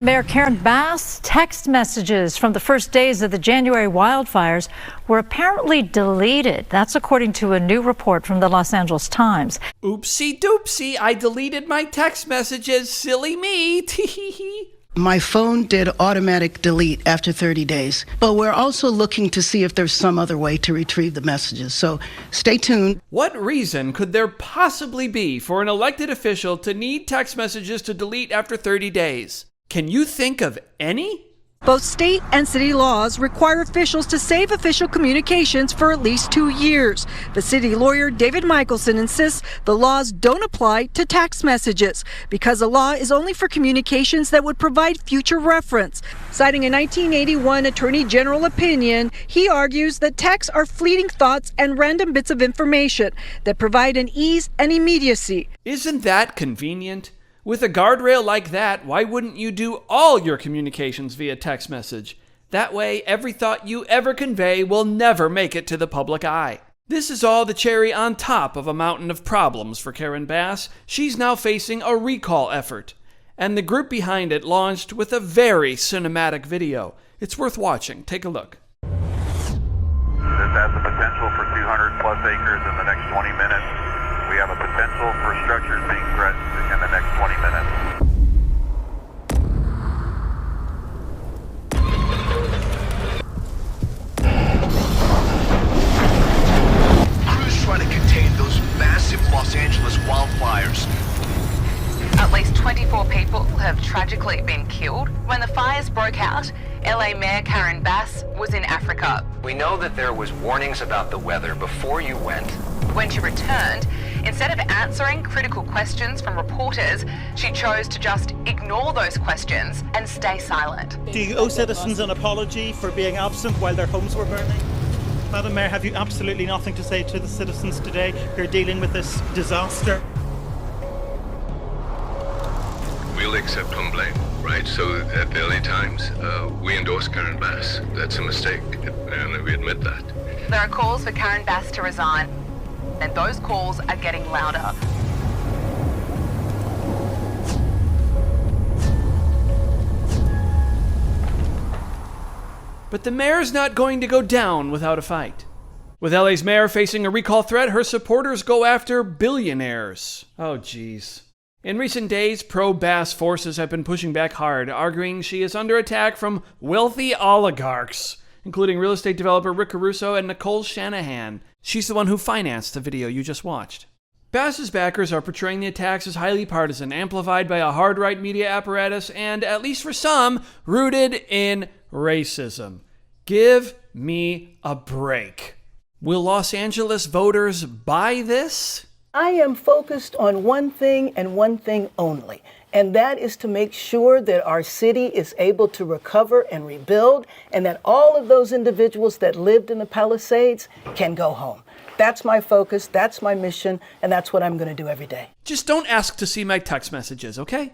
Mayor Karen Bass' text messages from the first days of the January wildfires were apparently deleted. That's according to a new report from the Los Angeles Times. Oopsie doopsie, I deleted my text messages. Silly me. Tee-hee-hee. My phone did automatic delete after 30 days, but we're also looking to see if there's some other way to retrieve the messages, so stay tuned. What reason could there possibly be for an elected official to need text messages to delete after 30 days? Can you think of any? Both state and city laws require officials to save official communications for at least 2 years. But city lawyer David Michelson insists the laws don't apply to text messages because the law is only for communications that would provide future reference. Citing a 1981 Attorney General opinion, he argues that texts are fleeting thoughts and random bits of information that provide an ease and immediacy. Isn't that convenient? With a guardrail like that, why wouldn't you do all your communications via text message? That way, every thought you ever convey will never make it to the public eye. This is all the cherry on top of a mountain of problems for Karen Bass. She's now facing a recall effort. And the group behind it launched with a very cinematic video. It's worth watching. Take a look. This has the potential for 200 plus acres in the next 20 minutes. We have a potential for structures being threatened in the next 20 minutes. Crews trying to contain those massive Los Angeles wildfires. At least 24 people have tragically been killed. When the fires broke out, LA Mayor Karen Bass was in Africa. We know that there was warnings about the weather before you went. When she returned, instead of answering critical questions from reporters, she chose to just ignore those questions and stay silent. Do you owe citizens an apology for being absent while their homes were burning? Madam Mayor, have you absolutely nothing to say to the citizens today who are dealing with this disaster? We'll accept on blame, right? So at the LA Times, we endorse Karen Bass. That's a mistake, and we admit that. There are calls for Karen Bass to resign, and those calls are getting louder. But the mayor's not going to go down without a fight. With LA's mayor facing a recall threat, her supporters go after billionaires. Oh, geez. In recent days, pro-Bass forces have been pushing back hard, arguing she is under attack from wealthy oligarchs, including real estate developer Rick Caruso and Nicole Shanahan. She's the one who financed the video you just watched. Bass's backers are portraying the attacks as highly partisan, amplified by a hard-right media apparatus, and, at least for some, rooted in racism. Give me a break. Will Los Angeles voters buy this? I am focused on one thing and one thing only, and that is to make sure that our city is able to recover and rebuild, and that all of those individuals that lived in the Palisades can go home. That's my focus, that's my mission, and that's what I'm going to do every day. Just don't ask to see my text messages, okay?